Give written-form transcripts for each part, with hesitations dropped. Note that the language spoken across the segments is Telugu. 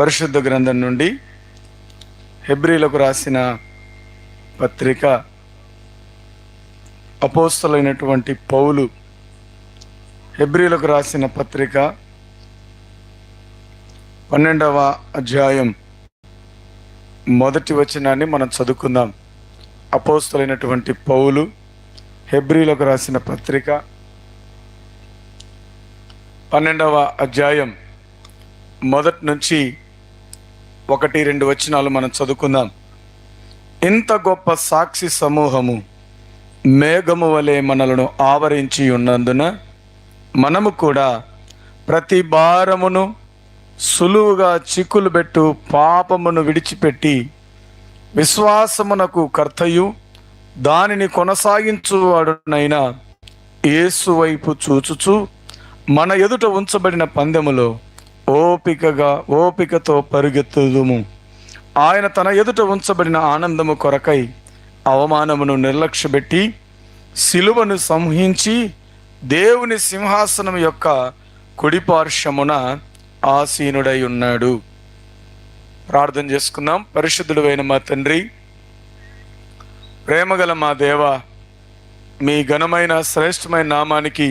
పరిశుద్ధ గ్రంథం నుండి హెబ్రీలకు రాసిన పత్రిక అపోస్తలుడైనటువంటి పౌలు హెబ్రీలకు రాసిన పత్రిక 12వ అధ్యాయం మొదటి వచనాన్ని మనం చదువుకుందాం. అపోస్తలుడైనటువంటి పౌలు హెబ్రీలకు రాసిన పత్రిక 12వ అధ్యాయం మొదటి నుంచి 1-2 వచనాలు మనం చదువుకుందాం. ఇంత గొప్ప సాక్షి సమూహము మేఘము వలె మనలను ఆవరించి ఉన్నందున మనము కూడా ప్రతి భారమును సులువుగా చిక్కులుబెట్టు పాపమును విడిచిపెట్టి విశ్వాసమునకు కర్తయు దానిని కొనసాగించువాడునైన యేసు వైపు చూచుచు మన ఎదుట ఉంచబడిన పందెములో ఓపికతో పరుగెత్తుదుము. ఆయన తన ఎదుట ఉంచబడిన ఆనందము కొరకై అవమానమును నిర్లక్ష్యపెట్టి సిలువను సంహించి దేవుని సింహాసనం యొక్క కుడిపార్శ్వమున ఆసీనుడై ఉన్నాడు. ప్రార్థన చేసుకుందాం. పరిశుద్ధుడైన మా తండ్రి, ప్రేమగల మా దేవ, మీ ఘనమైన శ్రేష్టమైన నామానికి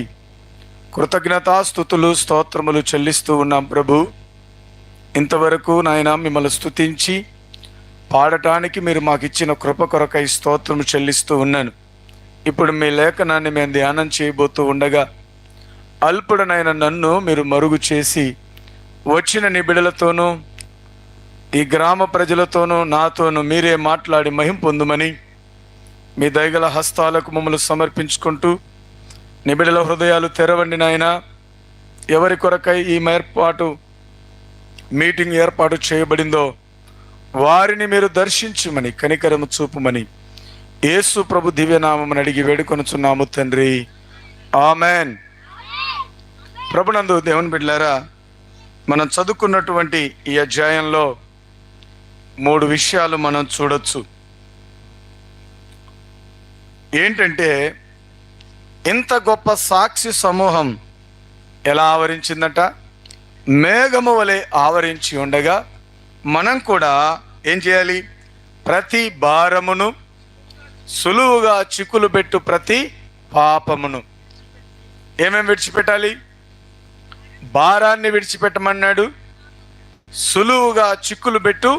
కృతజ్ఞతాస్తుతులు స్తోత్రములు చెల్లిస్తూ ఉన్నాం ప్రభు. ఇంతవరకు నాయన మిమ్మల్ని స్తుతించి పాడటానికి మీరు మాకు ఇచ్చిన కృప కొరకై స్తోత్రము చెల్లిస్తూ ఉన్నాను. ఇప్పుడు మీ లేఖనాన్ని మేము ధ్యానం చేయబోతూ ఉండగా అల్పుడనైన నన్ను మీరు మరుగు చేసి వచ్చిన నీ బిడ్డలతోనూ ఈ గ్రామ ప్రజలతోనూ నాతోనూ మీరే మాట్లాడి మహిమ పొందుమని మీ దయగల హస్తాలకు మమ్మల్ని సమర్పించుకుంటూ నీ బిడ్డల హృదయాలు తెరవండి నాయన. ఎవరి కొరకై ఈ మీటింగ్ ఏర్పాటు చేయబడిందో వారిని మీరు దర్శించుమని కనికరము చూపుమని యేసు ప్రభు దివ్యనామమును అడిగి వేడుకొనుచున్నాము తండ్రి, ఆమెన్. ప్రభునందు దేవుని బిడ్డలారా, మనం చదువుకున్నటువంటి ఈ అధ్యాయంలో 3 విషయాలు మనం చూడొచ్చు. ఏంటంటే, ఇంత గొప్ప సాక్షి సమూహం ఎలా ఆవరించిందట? మేఘము వలె ఆవరించి ఉండగా మనం కూడా ఏం చేయాలి? ప్రతి భారమును సులువుగా చిక్కులు పెట్టు ప్రతి పాపమును ఏమేమి విడిచిపెట్టాలి? భారాన్ని విడిచిపెట్టమన్నాడు. సులువుగా చిక్కులు పెట్టు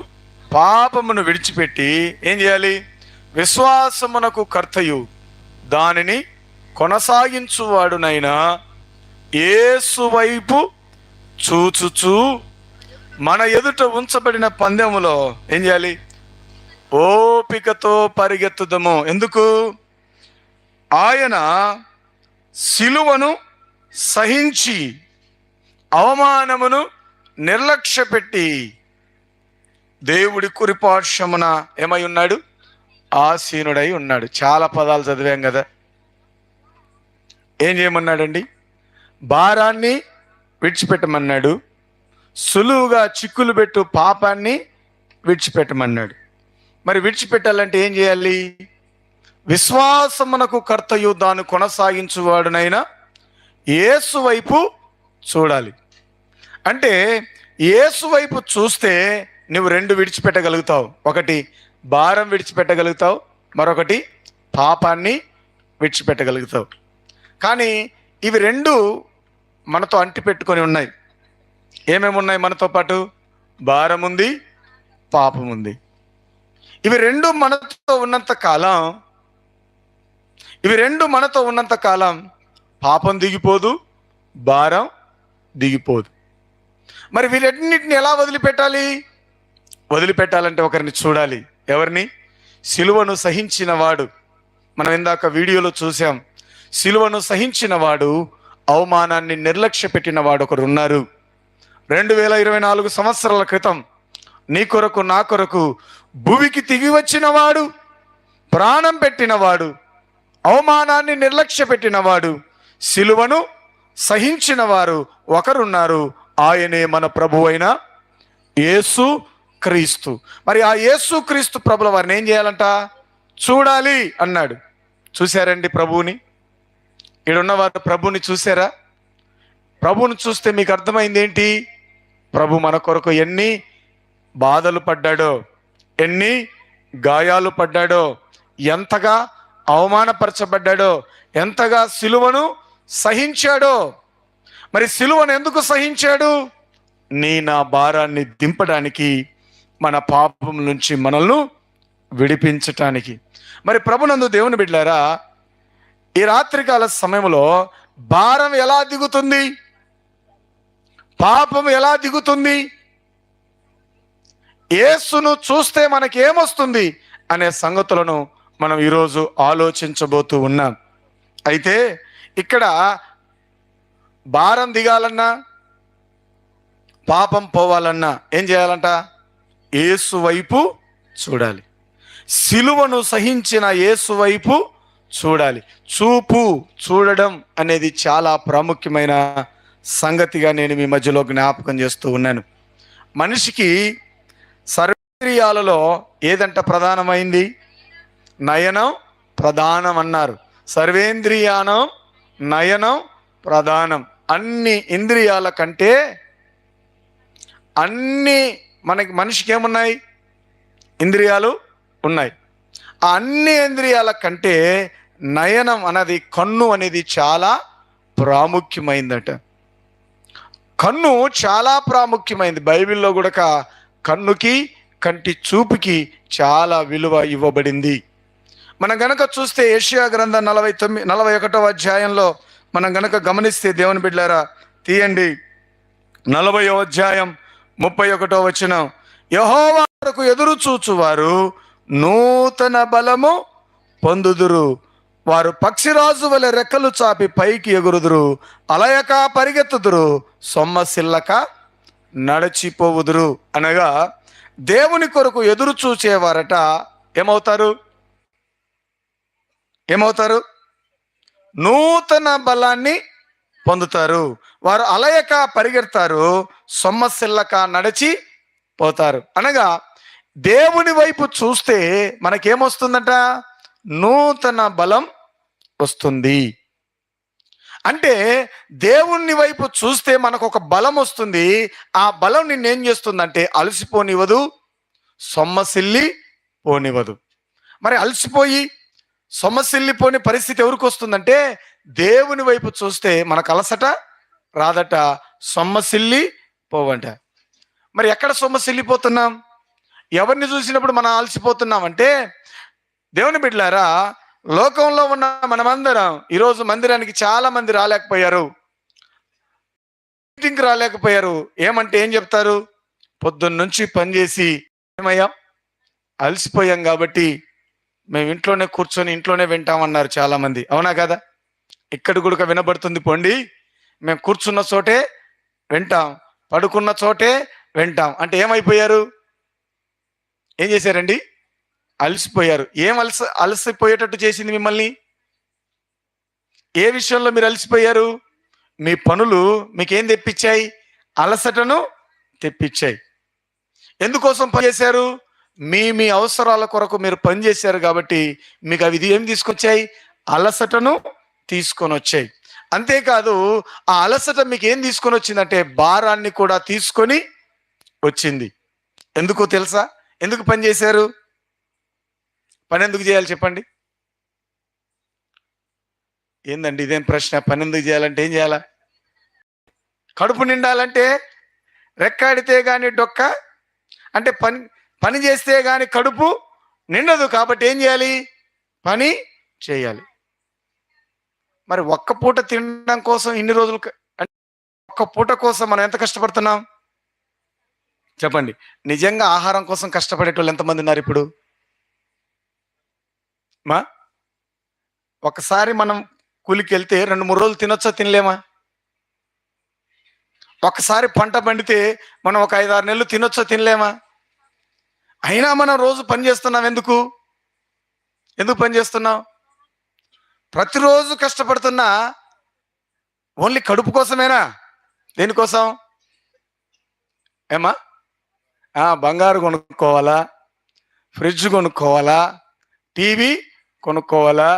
పాపమును విడిచిపెట్టి ఏం చేయాలి? విశ్వాసమునకు కర్తయు దానిని కొనసాగించువాడునైనా యేసు వైపు చూచుచు మన ఎదుట ఉంచబడిన పందెములో ఏం చేయాలి? ఓపికతో పరిగెత్తుదము. ఎందుకు? ఆయన సిలువను సహించి అవమానమును నిర్లక్ష్యపెట్టి దేవుడి కుడిపార్శ్వమున ఏమై ఉన్నాడు? ఆసీనుడై ఉన్నాడు. చాలా పదాలు చదివాం కదా. ఏం చేయమన్నాడండి? భారాన్ని విడిచిపెట్టమన్నాడు. సులువుగా చిక్కులు పెట్టు పాపాన్ని విడిచిపెట్టమన్నాడు. మరి విడిచిపెట్టాలంటే ఏం చేయాలి? విశ్వాసమునకు కర్తయు దాన్ని కొనసాగించువాడునైనా యేసు వైపు చూడాలి. అంటే యేసు వైపు చూస్తే నువ్వు 2 విడిచిపెట్టగలుగుతావు. ఒకటి భారం విడిచిపెట్టగలుగుతావు, మరొకటి పాపాన్ని విడిచిపెట్టగలుగుతావు. కానీ ఇవి 2 మనతో అంటిపెట్టుకొని ఉన్నాయి. ఏమేమి ఉన్నాయి మనతో పాటు? భారం ఉంది, పాపం ఉంది. ఇవి 2 మనతో ఉన్నంత కాలం పాపం దిగిపోదు, భారం దిగిపోదు. మరి వీటన్నిటిని ఎలా వదిలిపెట్టాలంటే ఒకరిని చూడాలి. ఎవరిని? సిలువను సహించిన వాడు. మనం ఇందాక వీడియోలో చూసాం. సిలువను సహించిన వాడు, అవమానాన్ని నిర్లక్ష్య పెట్టిన వాడు ఒకరు ఉన్నారు. 2024 సంవత్సరాల క్రితం నీ కొరకు నా కొరకు భూమికి దిగి వచ్చిన వాడు, ప్రాణం పెట్టినవాడు, అవమానాన్ని నిర్లక్ష్య పెట్టినవాడు, సిలువను సహించిన వారు ఒకరున్నారు. ఆయనే మన ప్రభువైన యేసు క్రీస్తు. మరి ఆ యేసు క్రీస్తు ప్రభుల వారిని ఏం చేయాలంట? చూడాలి అన్నాడు. చూశారండి ప్రభువుని? ఈడున్నవారు ప్రభువుని చూసారా? ప్రభువుని చూస్తే మీకు అర్థమైంది ఏంటి? ప్రభు మన కొరకు ఎన్ని బాధలు పడ్డాడో, ఎన్ని గాయాలు పడ్డాడో, ఎంతగా అవమానపరచబడ్డాడో, ఎంతగా సిలువను సహించాడో. మరి సిలువను ఎందుకు సహించాడు? నా భారాన్ని దింపడానికి, మన పాపం నుంచి మనల్ని విడిపించటానికి. మరి ప్రభునందు దేవుని బిడ్డలారా, ఈ రాత్రికాల సమయంలో భారం ఎలా దిగుతుంది? పాపం ఎలా దిగుతుంది? యేసును చూస్తే మనకి ఏమొస్తుంది అనే సంగతులను మనం ఈరోజు ఆలోచించబోతూ ఉన్నాం. అయితే ఇక్కడ భారం దిగాలన్నా, పాపం పోవాలన్నా ఏం చేయాలంట? యేసు వైపు చూడాలి. సిలువను సహించిన యేసు వైపు చూడాలి. చూడడం అనేది చాలా ప్రాముఖ్యమైన సంగతిగా నేను మీ మధ్యలో జ్ఞాపకం చేస్తూ ఉన్నాను. మనిషికి సర్వేంద్రియాలలో ఏదంట ప్రధానమైంది? నయనం ప్రధానం అన్నారు. సర్వేంద్రియానం, నయనం ప్రధానం. అన్ని ఇంద్రియాల కంటే మనిషికి ఏమున్నాయి? ఇంద్రియాలు ఉన్నాయి. ఆ అన్ని ఇంద్రియాల కంటే నయనం అనేది, కన్ను అనేది చాలా ప్రాముఖ్యమైందట. కన్ను చాలా ప్రాముఖ్యమైంది. బైబిల్లో కూడా కన్నుకి, కంటి చూపుకి చాలా విలువ ఇవ్వబడింది. మనం గనక చూస్తే యెషయా గ్రంథం 41వ అధ్యాయంలో మనం గనక గమనిస్తే, దేవుని బిడ్డలారా తీయండి, 40వ అధ్యాయం 31వ వచనం. యెహోవా కొరకు ఎదురు చూచువారు నూతన బలము పొందుదురు, వారు పక్షిరాజు వలె రెక్కలు చాపి పైకి ఎగురుదురు, అలయక పరిగెత్తుదురు, సొమ్మసిల్లక నడచిపోవుదురు. అనగా దేవుని కొరకు ఎదురు చూచేవారట ఏమవుతారు? నూతన బలాన్ని పొందుతారు. వారు అలయక పరిగెడతారు, సొమ్మసిల్లక నడిచి పోతారు. అనగా దేవుని వైపు చూస్తే మనకేమొస్తుందట? నూతన బలం వస్తుంది. అంటే దేవుని వైపు చూస్తే మనకు ఒక బలం వస్తుంది. ఆ బలం నిన్నేం చేస్తుందంటే అలసిపోనివ్వదు, సొమ్మసిల్లి పోనివ్వదు. మరి అలసిపోయి సొమ్మసిల్లిపోని పరిస్థితి ఎవరికి వస్తుందంటే, దేవుని వైపు చూస్తే మనకు అలసట రాదట, సొమ్మసిల్లి పోవంట. మరి ఎక్కడ సొమ్మసిల్లిపోతున్నాం? ఎవరిని చూసినప్పుడు మనం అలసిపోతున్నాం అంటే, దేవుని బిడ్డలారా, లోకంలో ఉన్న మనమందరం ఈరోజు మందిరానికి చాలా మంది రాలేకపోయారు, మీటింగ్కి రాలేకపోయారు. ఏమంటే ఏం చెప్తారు? పొద్దున్న నుంచి పనిచేసి ఏమయ్యాం, అలసిపోయాం కాబట్టి మేము ఇంట్లోనే కూర్చొని ఇంట్లోనే వింటామన్నారు చాలా మంది. అవునా కదా? ఇక్కడ కూడా వినబడుతుంది, పొండి మేము కూర్చున్న చోటే వింటాం, పడుకున్న చోటే వింటాం. అంటే ఏమైపోయారు? ఏం చేశారండి? అలసిపోయారు. ఏం అలసిపోయేటట్టు చేసింది మిమ్మల్ని? ఏ విషయంలో మీరు అలసిపోయారు? మీ పనులు మీకేం తెప్పించాయి? అలసటను తెప్పించాయి. ఎందుకోసం పనిచేశారు? మీ అవసరాల కొరకు మీరు పనిచేశారు కాబట్టి మీకు అవి ఏం తీసుకొచ్చాయి? అలసటను తీసుకొని వచ్చాయి. అంతేకాదు, ఆ అలసట మీకు ఏం తీసుకొని వచ్చిందంటే భారాన్ని కూడా తీసుకొని వచ్చింది. ఎందుకో తెలుసా? ఎందుకు పని చేశారు? పని ఎందుకు చేయాలి చెప్పండి? ఏందండి ఇదేం ప్రశ్న? పని ఎందుకు చేయాలంటే ఏం చేయాలా? కడుపు నిండాలంటే రెక్కాడితే గాని డొక్క, అంటే పని చేస్తే గాని కడుపు నిండదు. కాబట్టి ఏం చేయాలి? పని చేయాలి. మరి ఒక్క పూట తినడం కోసం ఇన్ని రోజులు, ఒక్క పూట కోసం మనం ఎంత కష్టపడుతున్నాం చెప్పండి? నిజంగా ఆహారం కోసం కష్టపడేటోళ్ళు ఎంతమంది ఉన్నారు ఇప్పుడు? ఒకసారి మనం కూలికి వెళ్తే 2-3 రోజులు తినొచ్చా, తినలేమా? ఒకసారి పంట పండితే మనం ఒక 5-6 నెలలు తినొచ్చా, తినలేమా? అయినా మనం రోజు పని చేస్తున్నాం. ఎందుకు పని చేస్తున్నాం? ప్రతిరోజు కష్టపడుతున్నా ఓన్లీ కడుపు కోసమేనా? దేనికోసం? ఏమా? బంగారు కొనుక్కోవాలా, ఫ్రిడ్జ్ కొనుక్కోవాలా, టీవీ కొనుక్కోవాలా?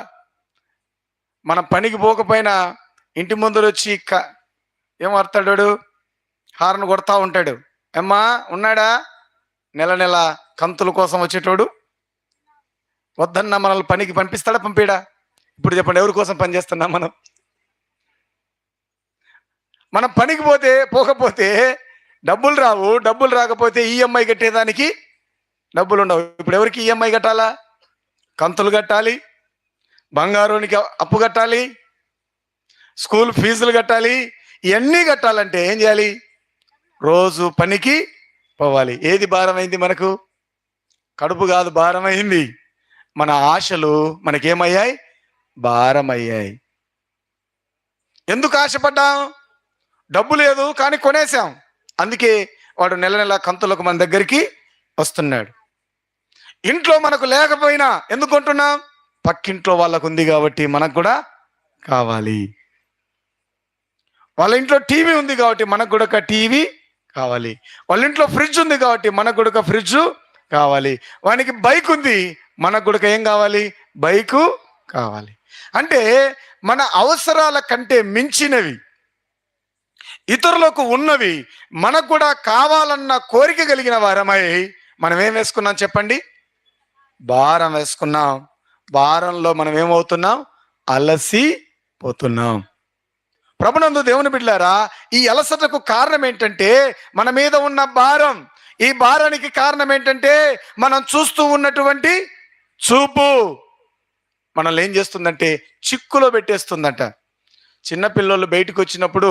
మన పనికి పోకపోయినా ఇంటి ముందర వచ్చి ఏం అర్థాడు, హార్న్ కొడతా ఉంటాడు. ఏమ్మా ఉన్నాడా? నెల నెల కంతుల కోసం వచ్చేటోడు వద్దన్న మనల్ని పనికి పంపిస్తాడా పంపిడా? ఇప్పుడు చెప్పండి, ఎవరి కోసం పని చేస్తున్నాం మనం? మనం పనికి పోకపోతే డబ్బులు రావు, డబ్బులు రాకపోతే ఈఎంఐ కట్టేదానికి డబ్బులు ఉండవు. ఇప్పుడు ఎవరికి ఈఎంఐ కట్టాలా? కంతులు కట్టాలి, బంగారునికి అప్పు కట్టాలి, స్కూల్ ఫీజులు కట్టాలి. ఇవన్నీ కట్టాలంటే ఏం చేయాలి? రోజు పనికి పోవాలి. ఏది భారమైంది మనకు? కడుపు కాదు భారమైంది, మన ఆశలు మనకేమయ్యాయి? భారమయ్యాయి. ఎందుకు ఆశపడ్డాం? డబ్బు లేదు కానీ కొనేసాం. అందుకే వాడు నెల నెల కంతులకు మన దగ్గరికి వస్తున్నాడు. ఇంట్లో మనకు లేకపోయినా ఎందుకు కొంటున్నాం? పక్కింట్లో వాళ్ళకు ఉంది కాబట్టి మనకు కూడా కావాలి. వాళ్ళ ఇంట్లో టీవీ ఉంది కాబట్టి మనకు కూడా ఒక టీవీ కావాలి. వాళ్ళ ఇంట్లో ఫ్రిడ్జ్ ఉంది కాబట్టి మనకు కూడా ఒక ఫ్రిడ్జ్ కావాలి. వానికి బైక్ ఉంది, మనకు కూడా ఏం కావాలి? బైకు కావాలి. అంటే మన అవసరాల కంటే మించినవి, ఇతరులకు ఉన్నవి మనకు కూడా కావాలన్న కోరిక కలిగిన వారమై మనం ఏం వేసుకున్నాం చెప్పండి? భారం వేసుకున్నాం. భారంలో మనం ఏమవుతున్నాం? అలసిపోతున్నాం. ప్రభునందు దేవుని బిడ్డలారా, ఈ అలసటకు కారణం ఏంటంటే మన మీద ఉన్న భారం. ఈ భారానికి కారణం ఏంటంటే మనం చూస్తూ ఉన్నటువంటి చూపు మనల్ని ఏం చేస్తుందంటే చిక్కులో పెట్టేస్తుందంట. చిన్నపిల్లలు బయటకు వచ్చినప్పుడు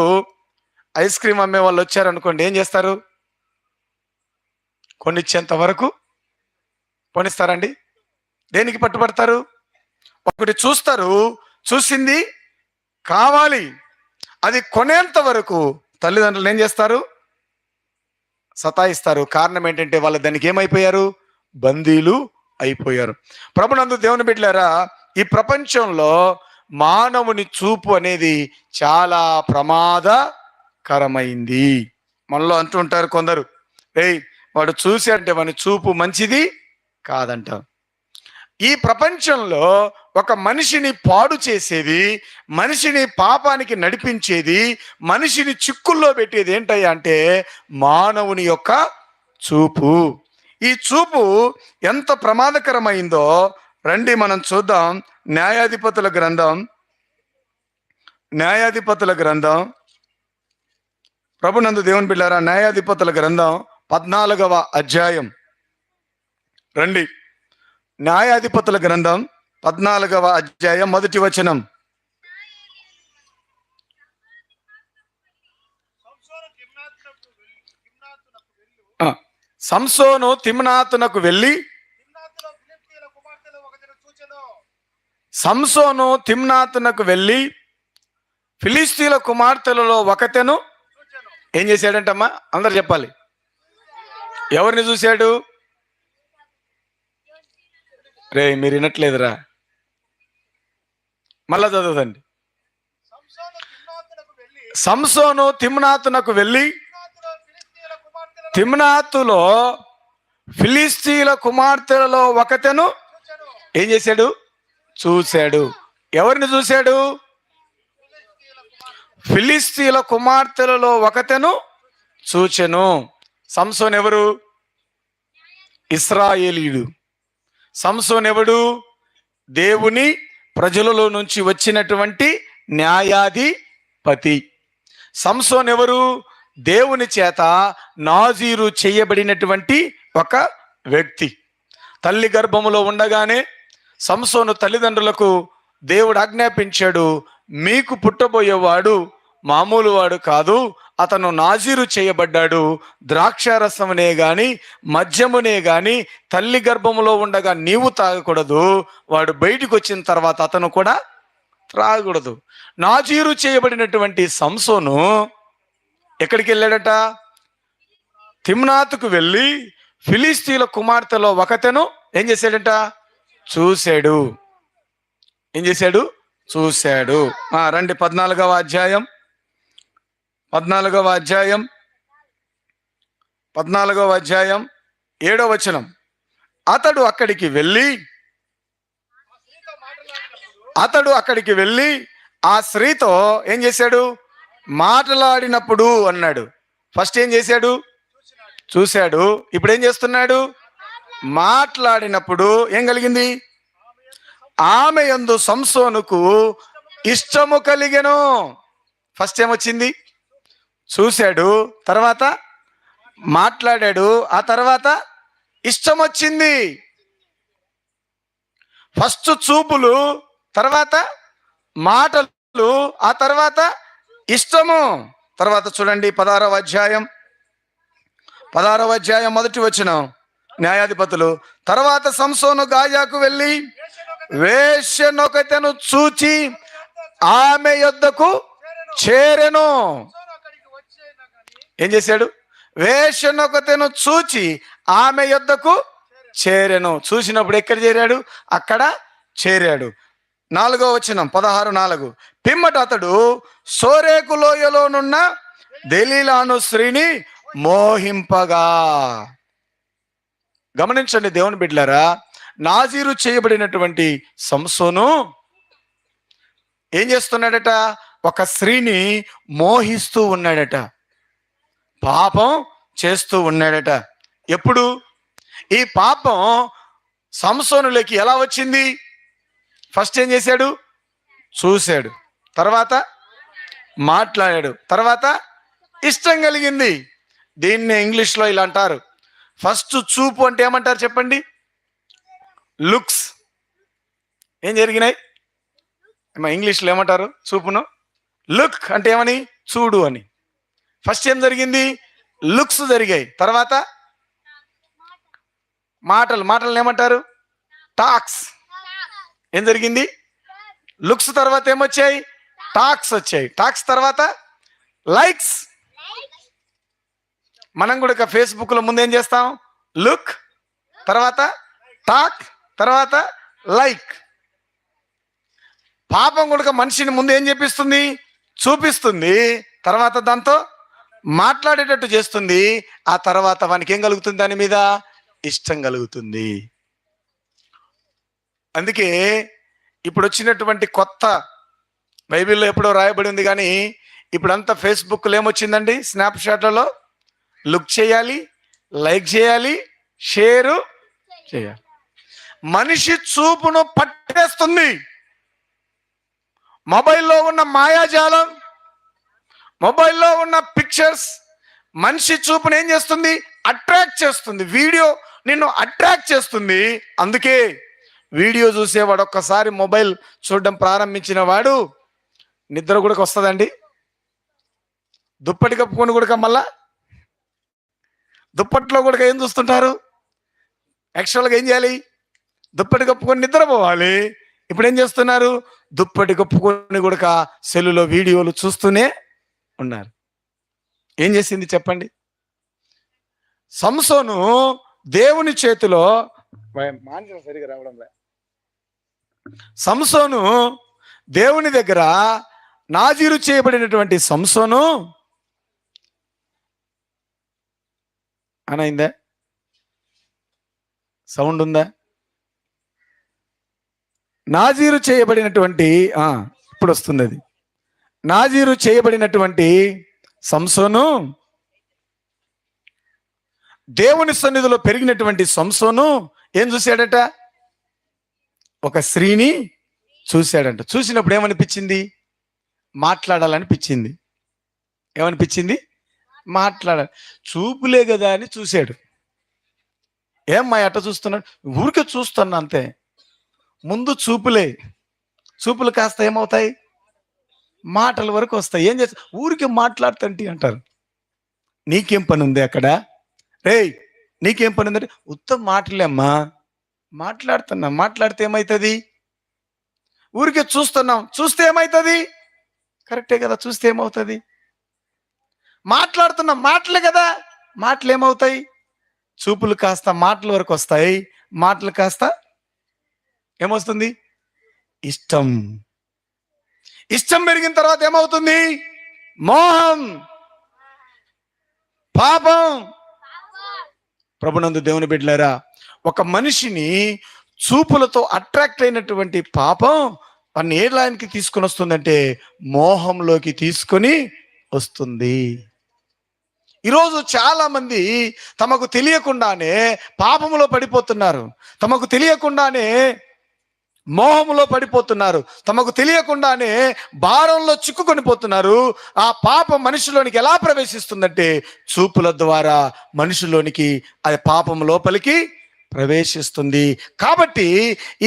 ఐస్ క్రీమ్ అమ్మే వాళ్ళు వచ్చారనుకోండి, ఏం చేస్తారు? కొనిచ్చేంత వరకు కొనిస్తారండి. దేనికి పట్టుబడతారు? ఒకటి చూస్తారు, చూసింది కావాలి, అది కొనేంత వరకు తల్లిదండ్రులు ఏం చేస్తారు? సతాయిస్తారు. కారణం ఏంటంటే వాళ్ళు దానికి ఏమైపోయారు? బందీలు అయిపోయారు. ప్రభునందు దేవుని బిడ్డలారా, ఈ ప్రపంచంలో మానవుని చూపు అనేది చాలా ప్రమాదకరమైంది. మనలో అంటుంటారు కొందరు, వాడు చూశాడంటే వాని చూపు మంచిది కాదంట. ఈ ప్రపంచంలో ఒక మనిషిని పాడు చేసేది, మనిషిని పాపానికి నడిపించేది, మనిషిని చిక్కుల్లో పెట్టేది ఏంటయ్యా అంటే మానవుని యొక్క చూపు. ఈ చూపు ఎంత ప్రమాదకరమైందో రండి మనం చూద్దాం. న్యాయాధిపతుల గ్రంథం ప్రభునందు దేవుని బిడ్డారా, న్యాయాధిపతుల గ్రంథం 14వ అధ్యాయం రండి. న్యాయాధిపతుల గ్రంథం 14వ అధ్యాయం 1వ వచనం. సంసోను తిమ్నాతునకు వెళ్ళి ఫిలిష్తీయుల కుమార్తెలలో ఒకతెను ఏం చేశాడంటమ్మా? అందరు చెప్పాలి. ఎవరిని చూశాడు? మీరు వినట్లేదురా, మళ్ళా చదవదండి. సంసోను తిమ్నాతునకు వెళ్ళి తిమ్నాతులో ఫిలిష్తీయుల కుమార్తెలలో ఒకతెను ఏం చేశాడు? చూశాడు. ఎవరిని చూశాడు? ఫిలిష్తీయుల కుమార్తెలలో ఒకతెను చూచెను. సంసోన్ ఎవరు? ఇశ్రాయేలీయుడు. సంసోన్ ఎవడు? దేవుని ప్రజలలో నుంచి వచ్చినటువంటి న్యాయాధిపతి. సంసోన్ ఎవరు? దేవుని చేత నాజీరు చేయబడినటువంటి ఒక వ్యక్తి. తల్లి గర్భములో ఉండగానే సంసోను తల్లిదండ్రులకు దేవుడు ఆజ్ఞాపించాడు, మీకు పుట్టబోయేవాడు మామూలు వాడు కాదు, అతను నాజీరు చేయబడ్డాడు. ద్రాక్షారసమునే గాని మద్యమునే గాని తల్లి గర్భములో ఉండగా నీవు తాగకూడదు, వాడు బయటికి వచ్చిన తర్వాత అతను కూడా త్రాగకూడదు. నాజీరు చేయబడినటువంటి సంసోను ఎక్కడికి వెళ్ళాడట? తిమ్నాతుకు వెళ్ళి ఫిలిష్తీయుల కుమార్తెలో ఒకతెను ఏం చేశాడట? చూశాడు. ఏం చేశాడు? చూశాడు. రండి 14వ అధ్యాయం 7వ వచనం. అతడు అక్కడికి వెళ్ళి ఆ స్త్రీతో ఏం చేశాడు? మాట్లాడినప్పుడు అన్నాడు. ఫస్ట్ ఏం చేశాడు? చూశాడు. ఇప్పుడు ఏం చేస్తున్నాడు? మాట్లాడినప్పుడు ఏం కలిగింది? ఆమె యందు సంసోనుకు ఇష్టము కలిగెను. ఫస్ట్ ఏమొచ్చింది? చూశాడు, తర్వాత మాట్లాడాడు, ఆ తర్వాత ఇష్టం వచ్చింది. ఫస్ట్ చూపులు, తర్వాత మాటలు, ఆ తర్వాత ఇష్టము. తర్వాత చూడండి 16వ అధ్యాయం మొదటి వచనం, న్యాయాధిపతులు. తర్వాత సంసోను గాజాకు వెళ్ళి వేశ్యనొకతెను చూచి ఆమె యొద్దకు చేరెను. ఏం చేశాడు? వేశ్యనొకతెను చూచి ఆమె యొద్దకు చేరెను. చూసినప్పుడు ఎక్కడ చేరాడు? అక్కడ చేరాడు. 4వ వచనం 16:4. పిమ్మట అతడు సోరేకు లోయలోనున్న దెలీలాను స్త్రీని మోహింపగా. గమనించండి దేవుని బిడ్డలారా, నాజీరు చేయబడినటువంటి సంసోను ఏం చేస్తున్నాడట? ఒక స్త్రీని మోహిస్తూ ఉన్నాడట, పాపం చేస్తూ ఉన్నాడట. ఎప్పుడు ఈ పాపం సంసోనులోకి ఎలా వచ్చింది? ఫస్ట్ ఏం చేశాడు? చూశాడు, తర్వాత మాట్లాడాడు, తర్వాత ఇష్టం కలిగింది. దీన్ని ఇంగ్లీష్లో ఇలా అంటారు, ఫస్ట్ చూపు అంటే ఏమంటారు చెప్పండి? లుక్స్. ఏం జరిగినాయి? ఇంగ్లీష్లో ఏమంటారు చూపును? లుక్ అంటే ఏమని? చూడు అని. ఫస్ట్ ఏం జరిగింది? లుక్స్ జరిగాయి. తర్వాత మాటలు ఏమంటారు? టాక్స్. ఏం జరిగింది? లుక్స్ తర్వాత ఏమొచ్చాయి? టాక్స్ వచ్చాయి. టాక్స్ తర్వాత లైక్స్. మనం కూడా ఫేస్బుక్లో ముందు ఏం చేస్తాం? లుక్, తర్వాత టాక్, తర్వాత లైక్. పాపం కూడా మనిషిని ముందు ఏం చేపిస్తుంది? చూపిస్తుంది, తర్వాత దాంతో మాట్లాడేటట్టు చేస్తుంది, ఆ తర్వాత వానికి ఏం కలుగుతుంది? దాని మీద ఇష్టం కలుగుతుంది. అందుకే ఇప్పుడు వచ్చినటువంటి కొత్త బైబిల్లో ఎప్పుడో రాయబడి ఉంది, కానీ ఇప్పుడంతా ఫేస్బుక్లో ఏమొచ్చిందండి? స్నాప్షాట్లలో లుక్ చేయాలి, లైక్ చేయాలి, షేరు చేయాలి. మనిషి చూపును పట్టేస్తుంది మొబైల్లో ఉన్న మాయాజాలం, మొబైల్లో ఉన్న పిక్చర్స్ మనిషి చూపును ఏం చేస్తుంది? అట్రాక్ట్ చేస్తుంది. వీడియో నిన్ను అట్రాక్ట్ చేస్తుంది. అందుకే వీడియో చూసేవాడు ఒక్కసారి మొబైల్ చూడడం ప్రారంభించిన వాడు నిద్ర కూడా వస్తుందండి. దుప్పటి కప్పుకొని కూడా మళ్ళా దుప్పట్లో కూడా ఏం చూస్తుంటారు? యాక్చువల్గా ఏం చేయాలి? దుప్పటి కప్పుకొని నిద్రపోవాలి. ఇప్పుడు ఏం చేస్తున్నారు? దుప్పటి కప్పుకొని కూడా సెల్లులో వీడియోలు చూస్తూనే ఉన్నారు. ఏం చేసింది చెప్పండి? సంసోను దేవుని చేతిలో, సరిగా రావడం లే, సంసోను దేవుని దగ్గర నాజీరు చేయబడినటువంటి సంసోను అయిందా? సౌండ్ ఉందా? నాజీరు చేయబడినటువంటి ఇప్పుడు వస్తుంది అది. నాజీరు చేయబడినటువంటి సంసోను, దేవుని సన్నిధిలో పెరిగినటువంటి సంసోను ఏం చూశాడట? ఒక స్త్రీని చూశాడంట. చూసినప్పుడు ఏమనిపించింది? మాట్లాడాలనిపించింది. ఏమనిపించింది? మాట్లాడాలి. చూపులే కదా అని చూశాడు. ఏమ్మా అట్ట చూస్తున్నాడు? ఊరికే చూస్తున్నా అంతే. ముందు చూపులే. చూపులు కాస్త ఏమవుతాయి? మాటల వరకు వస్తాయి. ఏం చేస్తా? ఊరికే మాట్లాడుతంటి అంటారు. నీకేం పని ఉంది అక్కడ? రేయ్ నీకేం పని ఉందంటే, ఉత్తమ మాటలేమ్మా, మాట్లాడుతున్నా. మాట్లాడితే ఏమవుతుంది? ఊరికే చూస్తున్నాం, చూస్తే ఏమవుతుంది? కరెక్టే కదా, చూస్తే ఏమవుతుంది? మాట్లాడుతున్నాం, మాటలే కదా, మాటలు ఏమవుతాయి? చూపులు కాస్త మాటల వరకు వస్తాయి. మాటలు కాస్త ఏమొస్తుంది? ఇష్టం. ఇష్టం పెరిగిన తర్వాత ఏమవుతుంది? మోహం, పాపం. ప్రభునందు దేవుని బిడ్డలారా, ఒక మనిషిని చూపులతో అట్రాక్ట్ అయినటువంటి పాపం వాడిని ఏ లైన్కి తీసుకొని వస్తుందంటే మోహంలోకి తీసుకొని వస్తుంది. ఈరోజు చాలా మంది తమకు తెలియకుండానే పాపములో పడిపోతున్నారు. తమకు తెలియకుండానే మోహములో పడిపోతున్నారు. తమకు తెలియకుండానే భారంలో చిక్కుకొని పోతున్నారు. ఆ పాపం మనిషిలోనికి ఎలా ప్రవేశిస్తుందంటే చూపుల ద్వారా మనిషిలోనికి అది పాపం లోపలికి ప్రవేశిస్తుంది. కాబట్టి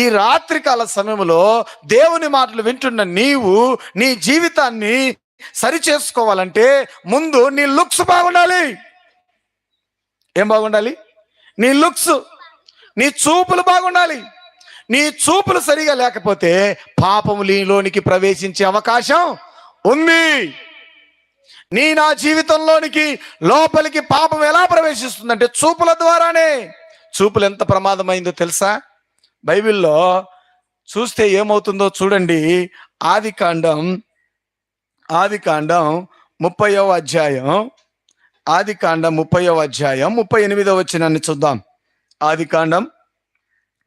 ఈ రాత్రికాల సమయంలో దేవుని మాటలు వింటున్న నీవు నీ జీవితాన్ని సరి చేసుకోవాలంటే ముందు నీ లుక్స్ బాగుండాలి. ఏం బాగుండాలి? నీ లుక్స్, నీ చూపులు బాగుండాలి. నీ చూపులు సరిగా లేకపోతే పాపము నీలోనికి ప్రవేశించే అవకాశం ఉంది. నా జీవితంలోనికి లోపలికి పాపం ఎలా ప్రవేశిస్తుందంటే చూపుల ద్వారానే. చూపులు ఎంత ప్రమాదమైందో తెలుసా? బైబిల్లో చూస్తే ఏమవుతుందో చూడండి. ఆదికాండం 30వ అధ్యాయం, ఆదికాండం 30వ అధ్యాయం 38వ వచనాన్ని చూద్దాం. ఆదికాండం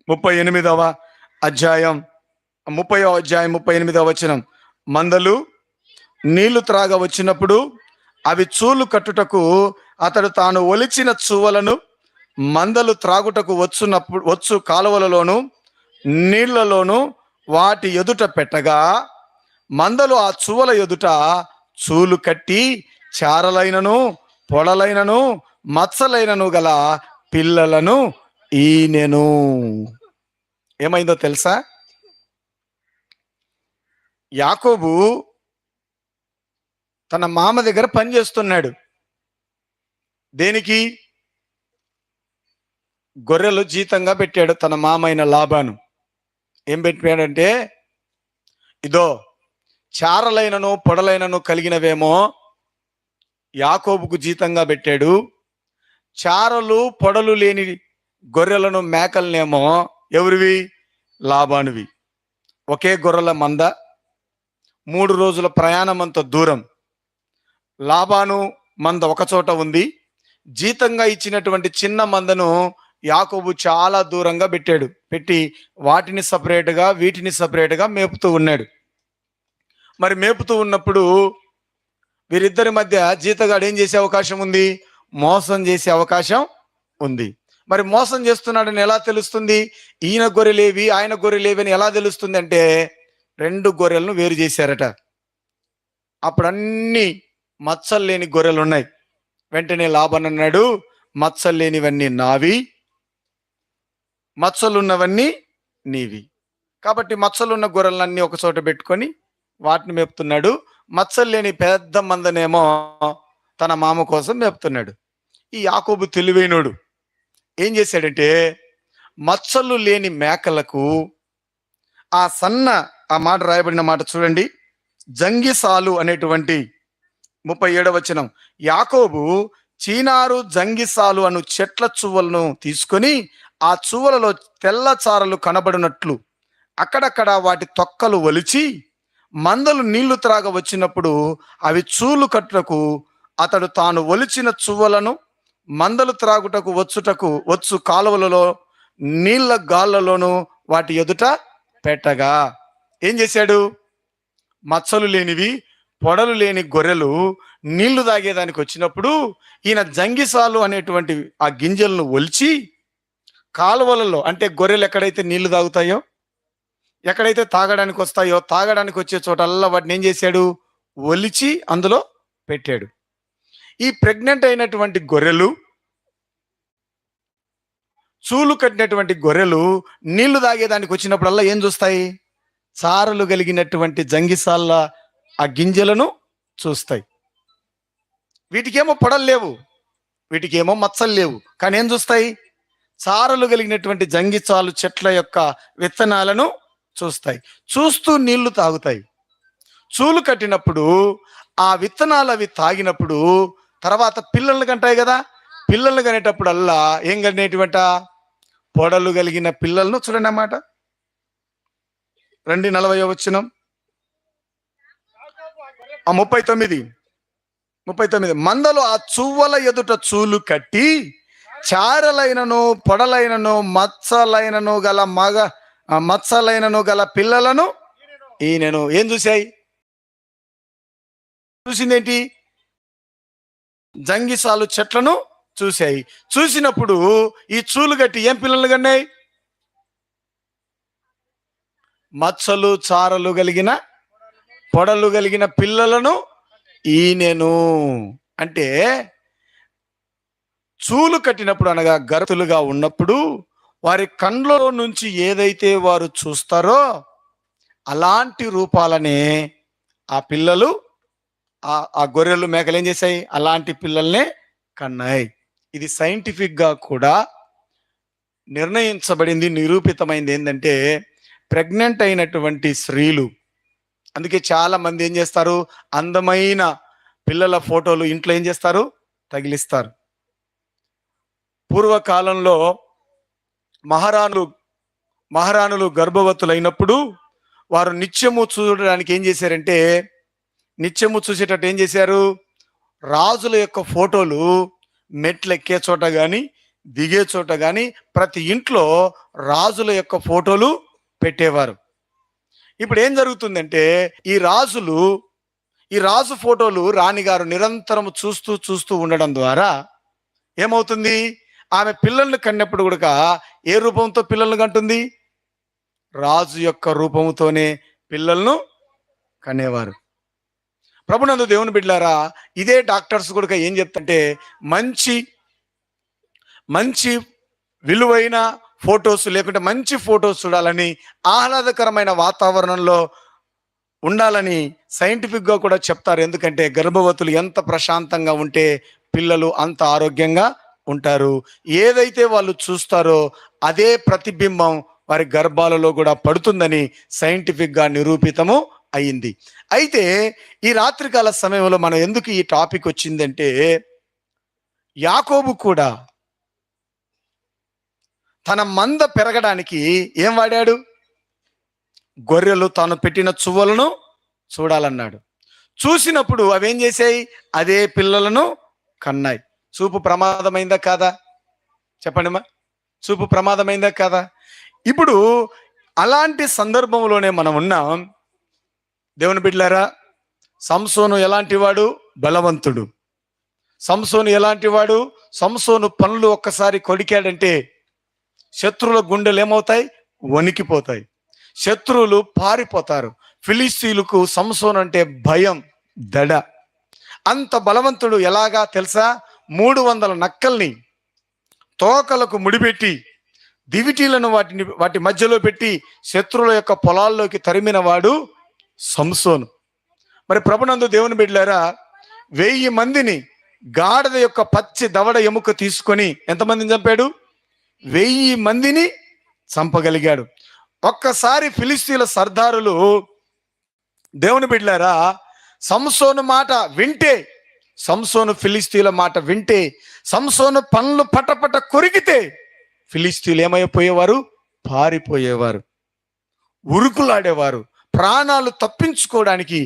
38వ అధ్యాయం 38వ వచనం. మందలు నీళ్లు త్రాగ వచ్చినప్పుడు అవి చూలు కట్టుటకు అతడు తాను ఒలిచిన చువ్వలను మందలు త్రాగుటకు వచ్చు కాలువలలోను నీళ్లలోను వాటి ఎదుట పెట్టగా మందలు ఆ చువ్వల ఎదుట చూలు కట్టి చారలైనను పొడలైనను మచ్చలైనను గల పిల్లలను ఈనెను. ఏమైందో తెలుసా? యాకోబు తన మామ దగ్గర పని చేస్తున్నాడు. దేనికి? గొర్రెలు జీతంగా పెట్టాడు తన మామ అయిన లాబాను. ఏం పెట్టాడంటే, ఇదో చారలైనను పొడలైనను కలిగినవేమో యాకోబుకు జీతంగా పెట్టాడు. చారలు పొడలు లేని గొర్రెలను మేకలనేమో ఎవరివి? లాబానువి. ఒకే గొర్రెల మంద, 3 రోజుల ప్రయాణం అంత దూరం. లాబాను మంద ఒక చోట ఉంది. జీతంగా ఇచ్చినటువంటి చిన్న మందను యాకోబు చాలా దూరంగా పెట్టి వాటిని సపరేట్గా వీటిని సపరేట్గా మేపుతూ ఉన్నాడు. మరి మేపుతూ ఉన్నప్పుడు వీరిద్దరి మధ్య జీతగాడు ఏం చేసే అవకాశం ఉంది? మోసం చేసే అవకాశం ఉంది. మరి మోసం చేస్తున్నాడని ఎలా తెలుస్తుంది? ఈయన గొర్రెలేవి ఆయన గొర్రెలేవి అని ఎలా తెలుస్తుంది అంటే 2 గొర్రెలను వేరు చేశారట. అప్పుడు అన్ని మచ్చలు లేని గొర్రెలు ఉన్నాయి. వెంటనే లాబాను అన్నాడు, మచ్చలు లేనివన్నీ నావి, మచ్చలున్నవన్నీ నీవి. కాబట్టి మచ్చలున్న గొర్రెలన్నీ ఒక చోట పెట్టుకొని వాటిని మేపుతున్నాడు. మచ్చలు లేని పెద్ద మందనేమో తన మామ కోసం మేపుతున్నాడు. ఈ యాకోబు తెలివైనోడు ఏం చేశాడంటే, మచ్చలు లేని మేకలకు ఆ మాట రాయబడిన మాట చూడండి. జంగిసాలు అనేటువంటి 37వ వచనం. యాకోబు చీనారు జంగిసాలు అను చెట్ల చువ్వలను తీసుకొని ఆ చువ్వలలో తెల్ల చారలు కనబడినట్లు అక్కడక్కడ వాటి తొక్కలు ఒలిచి మందలు నీళ్లు త్రాగ వచ్చినప్పుడు అవి చూలు కట్టుటకు అతడు తాను ఒలిచిన చువ్వలను మందలు త్రాగుటకు వచ్చు కాలువలలో నీళ్ల గాళ్లలోను వాటి ఎదుట పెట్టగా ఏం చేశాడు? మచ్చలు లేనివి పొడలు లేని గొర్రెలు నీళ్లు తాగేదానికి వచ్చినప్పుడు ఈయన జంగిసాలు అనేటువంటి ఆ గింజలను ఒలిచి కాలువలలో, అంటే గొర్రెలు ఎక్కడైతే నీళ్లు తాగుతాయో, ఎక్కడైతే తాగడానికి వస్తాయో, తాగడానికి వచ్చే చోటల్లా వాటిని ఏం చేశాడు? ఒలిచి అందులో పెట్టాడు. ఈ ప్రెగ్నెంట్ అయినటువంటి గొర్రెలు, చూలు కట్టినటువంటి గొర్రెలు నీళ్లు తాగేదానికి వచ్చినప్పుడల్లా ఏం చూస్తాయి? చారలు కలిగినటువంటి జంగిసాల ఆ గింజలను చూస్తాయి. వీటికేమో పొడలు లేవు, వీటికేమో మచ్చలు లేవు, కానీ ఏం చూస్తాయి? చారలు కలిగినటువంటి జంగిసాలు చెట్ల యొక్క విత్తనాలను చూస్తాయి. చూస్తూ నీళ్లు తాగుతాయి. చూలు కట్టినప్పుడు ఆ విత్తనాలు అవి తాగినప్పుడు తర్వాత పిల్లల్ని కంటాయి కదా. పిల్లల్ని కనేటప్పుడల్లా ఏం కనేటివంట? పొడలు కలిగిన పిల్లలను చూడండి అన్నమాట. 40వ వచనం, 39. మందలు ఆ చువ్వల ఎదుట చూలు కట్టి చారలైనను పొడలైనను మచ్చలైనను గల పిల్లలను ఈయనను. ఏం చూసాయి? చూసిందేంటి? జంగిసాలు చెట్లను చూశాయి. చూసినప్పుడు ఈ చూలు గట్టి ఏం పిల్లలు కన్నాయి? మచ్చలు చారలు కలిగిన పొడలు కలిగిన పిల్లలను ఈనెను. అంటే చూలు కట్టినప్పుడు అనగా గర్భవతులుగా ఉన్నప్పుడు వారి కండ్లలో నుంచి ఏదైతే వారు చూస్తారో అలాంటి రూపాలనే ఆ పిల్లలు ఆ గొర్రెలు మేకలు ఏం చేశాయి? అలాంటి పిల్లల్నే కన్నాయి. ఇది సైంటిఫిక్ గా కూడా నిర్ణయించబడింది, నిరూపితమైంది. ఏంటంటే ప్రెగ్నెంట్ అయినటువంటి స్త్రీలు, అందుకే చాలా మంది ఏం చేస్తారు, అందమైన పిల్లల ఫోటోలు ఇంట్లో ఏం చేస్తారు, తగిలిస్తారు. పూర్వకాలంలో మహారాణులు గర్భవతులైనప్పుడు వారు నిత్యము చూడడానికి ఏం చేశారంటే, నిత్యము చూసేటట్టు ఏం చేశారు, రాజుల యొక్క ఫోటోలు మెట్లు ఎక్కే చోట కానీ దిగే చోట కానీ ప్రతి ఇంట్లో రాజుల యొక్క ఫోటోలు పెట్టేవారు. ఇప్పుడు ఏం జరుగుతుందంటే ఈ రాజు ఫోటోలు రాణిగారు నిరంతరం చూస్తూ ఉండడం ద్వారా ఏమవుతుంది, ఆమె పిల్లల్ని కన్నప్పుడు కూడా ఏ రూపంతో పిల్లల్ని కంటుంది? రాజు యొక్క రూపంతోనే పిల్లలను కనేవారు. ప్రభునందు దేవుని బిడ్డలారా, ఇదే డాక్టర్స్ కూడా ఏం చెప్తుంటే మంచి విలువైన ఫొటోస్ లేకుంటే మంచి ఫొటోస్ చూడాలని, ఆహ్లాదకరమైన వాతావరణంలో ఉండాలని సైంటిఫిక్ గా కూడా చెప్తారు. ఎందుకంటే గర్భవతులు ఎంత ప్రశాంతంగా ఉంటే పిల్లలు అంత ఆరోగ్యంగా ఉంటారు. ఏదైతే వాళ్ళు చూస్తారో అదే ప్రతిబింబం వారి గర్భాలలో కూడా పడుతుందని సైంటిఫిక్ గా నిరూపితము అయింది. అయితే ఈ రాత్రికాల సమయంలో మనం ఎందుకు ఈ టాపిక్ వచ్చిందంటే, యాకోబు కూడా తన మంద పెరగడానికి ఏం వాడాడు? గొర్రెలు తాను పెట్టిన చువ్వలను చూడాలన్నాడు. చూసినప్పుడు అవేం చేశాయి? అదే పిల్లలను కన్నాయి. చూపు ప్రమాదమైందా కాదా? చెప్పండి మా, చూపు ప్రమాదమైందా కాదా? ఇప్పుడు అలాంటి సందర్భంలోనే మనం ఉన్నాం. దేవుని బిడ్డలారా, సంసోను ఎలాంటి వాడు? బలవంతుడు. సంసోను ఎలాంటి వాడు? సంసోను పనులు ఒక్కసారి కొడికాడంటే శత్రువుల గుండెలు ఏమవుతాయి? వణికిపోతాయి. శత్రువులు పారిపోతారు. ఫిలిస్తీయులకు సంసోను అంటే భయం, దడ. అంత బలవంతుడు. ఎలాగా తెలుసా? 300 నక్కల్ని తోకలకు ముడిపెట్టి దివిటీలను వాటి మధ్యలో పెట్టి శత్రువుల యొక్క పొలాల్లోకి తరిమిన వాడు సంసోను. మరి ప్రభునందు దేవుని బిడ్డలారా, 1000 మందిని గాడిద యొక్క పచ్చి దవడ ఎముక తీసుకొని ఎంతమందిని చంపాడు? 1000 మందిని చంపగలిగాడు. ఒక్కసారి ఫిలిస్తీన్ల సర్దారులు, దేవుని బిడ్డలారా, సంసోను మాట వింటే, సంసోను ఫిలిస్తీన్ల మాట వింటే, సంసోను పనులు పటపట కొరికితే ఫిలిస్తీన్లు ఏమైపోయేవారు? పారిపోయేవారు, ఉరుకులాడేవారు, ప్రాణాలు తప్పించుకోవడానికి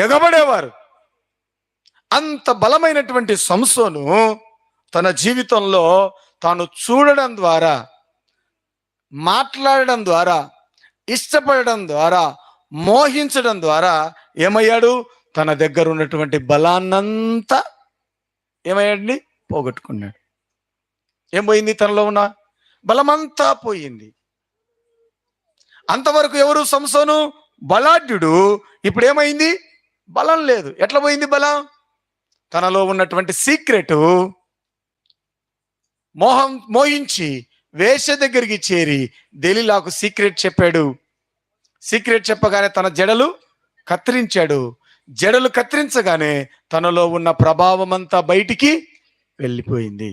ఎగబడేవారు. అంత బలమైనటువంటి సంసోను తన జీవితంలో తాను చూడడం ద్వారా, మాట్లాడడం ద్వారా, ఇష్టపడడం ద్వారా, మోహించడం ద్వారా ఏమయ్యాడు? తన దగ్గర ఉన్నటువంటి బలాన్నంతా ఏమయ్యాడండి? పోగొట్టుకున్నాడు. ఏం పోయింది? తనలో ఉన్న బలమంతా పోయింది. అంతవరకు ఎవరు? సంసోను బలాఢ్యుడు. ఇప్పుడు ఏమైంది? బలం లేదు. ఎట్లా పోయింది బలం? తనలో ఉన్నటువంటి సీక్రెట్ మోహించి వేష దగ్గరికి చేరి దెలీలాకు సీక్రెట్ చెప్పాడు. సీక్రెట్ చెప్పగానే తన జడలు కత్తిరించాడు. జడలు కత్తిరించగానే తనలో ఉన్న ప్రభావం అంతా బయటికి వెళ్ళిపోయింది.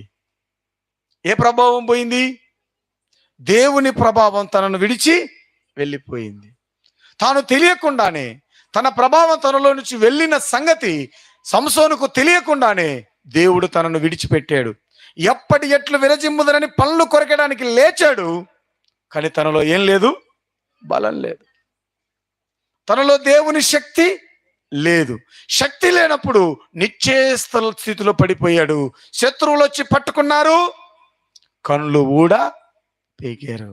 ఏ ప్రభావం పోయింది? దేవుని ప్రభావం తనను విడిచి వెళ్ళిపోయింది. తాను తెలియకుండానే తన ప్రభావం తనలో నుంచి వెళ్ళిన సంగతి సంసోనుకు తెలియకుండానే దేవుడు తనను విడిచిపెట్టాడు. ఎప్పటి ఎట్లు విరజిమ్ముదరని పనులు కొరకడానికి లేచాడు, కానీ తనలో ఏం లేదు? బలం లేదు. తనలో దేవుని శక్తి లేదు. శక్తి లేనప్పుడు నిశ్చేష్ట స్థితిలో పడిపోయాడు. శత్రువులు వచ్చి పట్టుకున్నారు, కళ్ళు కూడా పీకారు,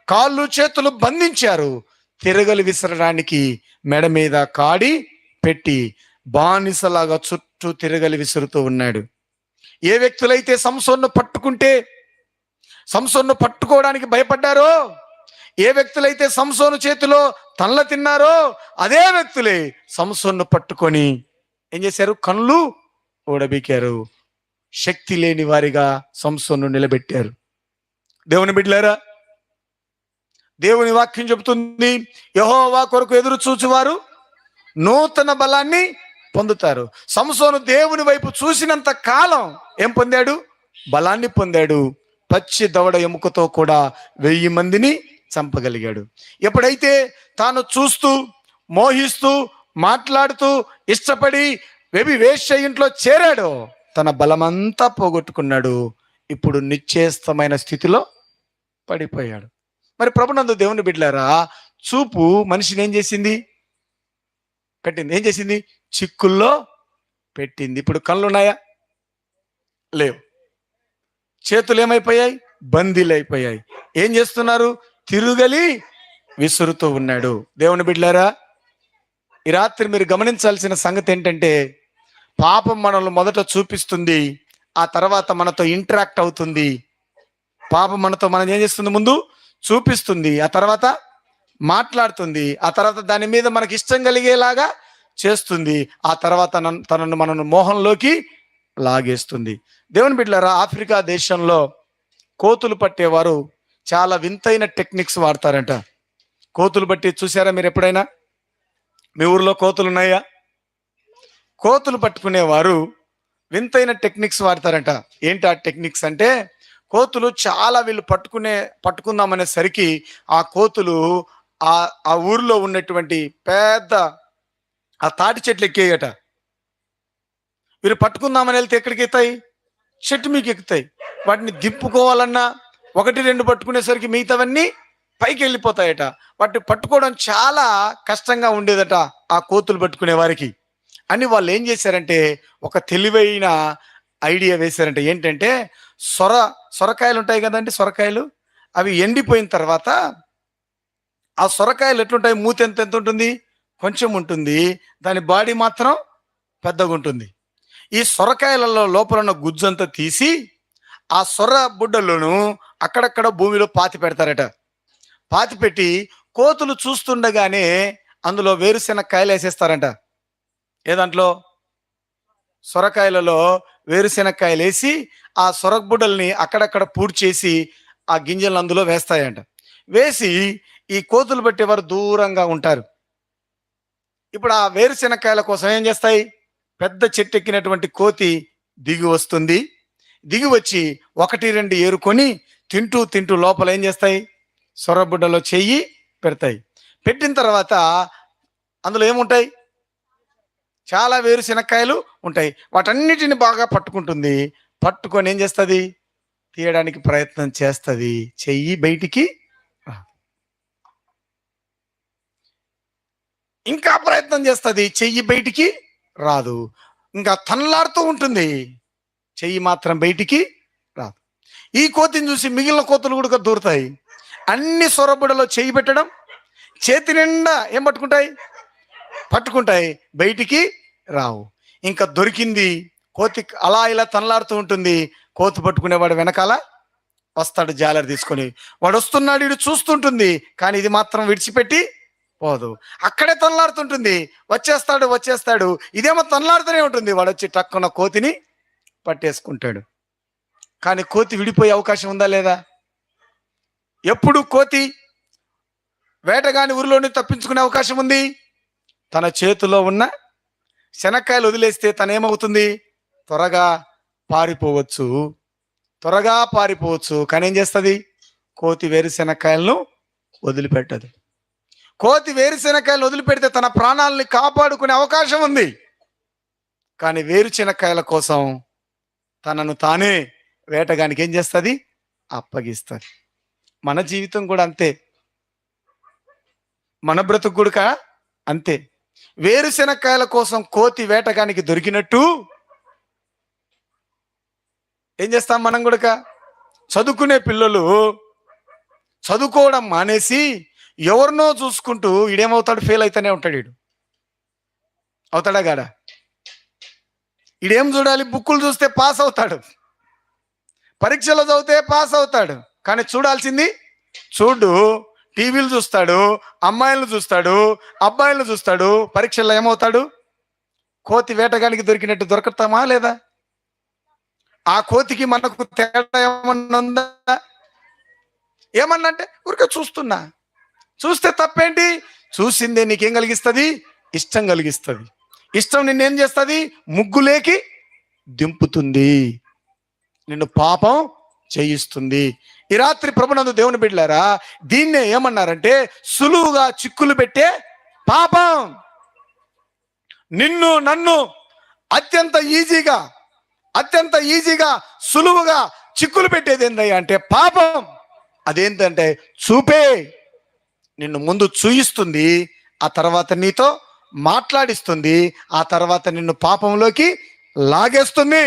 కాళ్ళు చేతులు బంధించారు. తిరగలి విసరడానికి మెడ మీద కాడి పెట్టి బానిసలాగా చుట్టూ తిరగలి విసురుతూ ఉన్నాడు. ఏ వ్యక్తులైతే సంసోన్ను పట్టుకోవడానికి భయపడ్డారో, ఏ వ్యక్తులైతే సంసోను చేతిలో తన్ల తిన్నారో, అదే వ్యక్తులే సంసోన్ను పట్టుకొని ఏం చేశారు? కళ్ళు ఊడబీకారు. శక్తి లేని వారిగా సంసోన్ను నిలబెట్టారు. దేవుని బిడ్డలారా, దేవుని వాక్యం చెబుతుంది, యెహోవా కొరకు ఎదురు చూచువారు నూతన బలాన్ని పొందుతారు. సంసోను దేవుని వైపు చూసినంత కాలం ఏం పొందాడు? బలాన్ని పొందాడు. పచ్చి దవడ ఎముకతో కూడా 1000 మందిని చంపగలిగాడు. ఎప్పుడైతే తాను చూస్తూ, మోహిస్తూ, మాట్లాడుతూ, ఇష్టపడి వేశ్య ఇంట్లో చేరాడో, తన బలమంతా పోగొట్టుకున్నాడు. ఇప్పుడు నిశ్చేస్తమైన స్థితిలో పడిపోయాడు. మరి ప్రభునందు దేవుని బిడ్డలారా, చూపు మనిషిని ఏం చేసింది? ఏం చేసింది? చిక్కుల్లో పెట్టింది. ఇప్పుడు కళ్ళు ఉన్నాయా? లేవు. చేతులు ఏమైపోయాయి? బందీలైపోయాయి. ఏం చేస్తున్నారు? తిరుగలి విసురుతూ ఉన్నాడు. దేవుని బిడ్డలారా, ఈ రాత్రి మీరు గమనించాల్సిన సంగతి ఏంటంటే, పాపం మనల్ని మొదట చూపిస్తుంది, ఆ తర్వాత మనతో ఇంటరాక్ట్ అవుతుంది. పాపం మనం ఏం చేస్తుంది? ముందు చూపిస్తుంది, ఆ తర్వాత మాట్లాడుతుంది, ఆ తర్వాత దాని మీద మనకి ఇష్టం కలిగేలాగా చేస్తుంది, ఆ తర్వాత మనను మోహంలోకి లాగేస్తుంది. దేవుని బిడ్డలారా, ఆఫ్రికా దేశంలో కోతులు పట్టేవారు చాలా వింతైన టెక్నిక్స్ వాడతారంట. కోతులు పట్టి చూసారా మీరు ఎప్పుడైనా? మీ ఊర్లో కోతులు ఉన్నాయా? కోతులు పట్టుకునేవారు వింతైన టెక్నిక్స్ వాడతారంట. ఏంటి ఆ టెక్నిక్స్ అంటే, కోతులు చాలా వీళ్ళు పట్టుకుందామనేసరికి ఆ కోతులు ఆ ఊరిలో ఉన్నటువంటి పెద్ద ఆ తాటి చెట్లు ఎక్కేయట. వీరు పట్టుకుందామని వెళ్తే ఎక్కడికి ఎక్కుతాయి? చెట్టు మీకు ఎక్కుతాయి. వాటిని దింపుకోవాలన్నా 1-2 పట్టుకునేసరికి మిగతావన్నీ పైకి వెళ్ళిపోతాయట. వాటిని పట్టుకోవడం చాలా కష్టంగా ఉండేదట ఆ కోతులు పట్టుకునే వారికి. అని వాళ్ళు ఏం చేశారంటే, ఒక తెలివైన ఐడియా వేశారంటే, ఏంటంటే సొరకాయలు ఉంటాయి కదండి, సొరకాయలు. అవి ఎండిపోయిన తర్వాత ఆ సొరకాయలు ఎట్లుంటాయి? మూత ఎంత ఉంటుంది? కొంచెం ఉంటుంది. దాని బాడీ మాత్రం పెద్దగా ఉంటుంది. ఈ సొరకాయలలో లోపల ఉన్న గుజ్జంతా తీసి ఆ సొర బుడ్డలను అక్కడక్కడ భూమిలో పాతి పెడతారట. పాతి పెట్టి కోతులు చూస్తుండగానే అందులో వేరుశెనక్కాయలు వేసేస్తారంట. ఏదాంట్లో? సొరకాయలలో వేరుశెనక్కాయలు వేసి ఆ సొరబుడ్డల్ని అక్కడక్కడ పూడ్చేసి ఆ గింజలను అందులో వేస్తాయంట. వేసి ఈ కోతులు పెట్టేవారు దూరంగా ఉంటారు. ఇప్పుడు ఆ వేరుశెనక్కాయల కోసం ఏం చేస్తాయి? పెద్ద చెట్టు ఎక్కినటువంటి కోతి దిగి వస్తుంది. దిగి వచ్చి 1-2 ఏరుకొని తింటూ లోపల ఏం చేస్తాయి? సొరబుడ్డలో చెయ్యి పెడతాయి. పెట్టిన తర్వాత అందులో ఏముంటాయి? చాలా వేరుశెనక్కాయలు ఉంటాయి. వాటన్నిటిని బాగా పట్టుకుంటుంది. పట్టుకొని ఏం చేస్తుంది? తీయడానికి ప్రయత్నం చేస్తుంది. చెయ్యి బయటికి ఇంకా ప్రయత్నం చేస్తుంది. చెయ్యి బయటికి రాదు. ఇంకా తనలాడుతూ ఉంటుంది. చెయ్యి మాత్రం బయటికి రాదు. ఈ కోతిని చూసి మిగిలిన కోతులు కూడా దూరుతాయి. అన్ని సొరబుడలో చెయ్యి పెట్టడం, చేతి నిండా ఏం పట్టుకుంటాయి, బయటికి రావు. ఇంకా దొరికింది. కోతి అలా ఇలా తనలాడుతూ ఉంటుంది. కోతి పట్టుకునేవాడు వెనకాల వస్తాడు జాలర్ తీసుకొని. వాడు వస్తున్నాడు, ఇడు చూస్తుంటుంది, కానీ ఇది మాత్రం విడిచిపెట్టి పోదు. అక్కడే తనలాడుతుంటుంది. వచ్చేస్తాడు, ఇదేమో తనలాడుతూనే ఉంటుంది. వాడు వచ్చి టక్కున కోతిని పట్టేసుకుంటాడు. కానీ కోతి విడిపోయే అవకాశం ఉందా లేదా? ఎప్పుడు కోతి వేటగాని ఊరిలోని తప్పించుకునే అవకాశం ఉంది? తన చేతిలో ఉన్న శనక్కాయలు వదిలేస్తే తనేమవుతుంది? త్వరగా పారిపోవచ్చు. కానీ ఏం చేస్తుంది? కోతి వేరుశెనక్కాయలను వదిలిపెట్టదు. కోతి వేరుశెనక్కాయలు వదిలిపెడితే తన ప్రాణాలని కాపాడుకునే అవకాశం ఉంది. కానీ వేరుశెనక్కాయల కోసం తనను తానే వేటగానికి ఏం చేస్తుంది? అప్పగిస్తుంది. మన జీవితం కూడా అంతే. మన బ్రతుకు కూడా అంతే. వేరుశెనక్కాయల కోసం కోతి వేటగానికి దొరికినట్టు ఏం చేస్తాం మనం కూడా? చదువుకునే పిల్లలు చదువుకోవడం మానేసి ఎవరినో చూసుకుంటూ ఈడేమవుతాడు? ఫెయిల్ అయితేనే ఉంటాడు. అవుతాడా గాడా? ఈడేం చూడాలి? బుక్కులు చూస్తే పాస్ అవుతాడు, పరీక్షలో చదివితే పాస్ అవుతాడు. కానీ చూడాల్సింది చూడు. టీవీలు చూస్తాడు, అమ్మాయిలను చూస్తాడు, అబ్బాయిలను చూస్తాడు. పరీక్షల్లో ఏమవుతాడు? కోతి వేటగానికి దొరికినట్టు దొరకతామా లేదా? ఆ కోతికి మనకు తేడా ఏమన్నా ఉందా? ఏమన్నా అంటే ఊరికే చూస్తున్నా. చూస్తే తప్పేంటి? చూసిందే నీకేం కలిగిస్తుంది? ఇష్టం కలిగిస్తుంది. ఇష్టం నిన్నేం చేస్తుంది? ముగ్గులేకి దింపుతుంది, నిన్ను పాపం చేయిస్తుంది. ఈ రాత్రి ప్రభునందు దేవుని బిడ్డలారా, దీన్నే ఏమన్నారంటే సులువుగా చిక్కులు పెట్టే పాపం. నిన్ను నన్ను అత్యంత ఈజీగా సులువుగా చిక్కులు పెట్టేది ఏందయ్యా అంటే పాపం. అదేంటంటే చూపే. నిన్ను ముందు చూయిస్తుంది, ఆ తర్వాత నీతో మాట్లాడిస్తుంది, ఆ తర్వాత నిన్ను పాపంలోకి లాగేస్తుంది.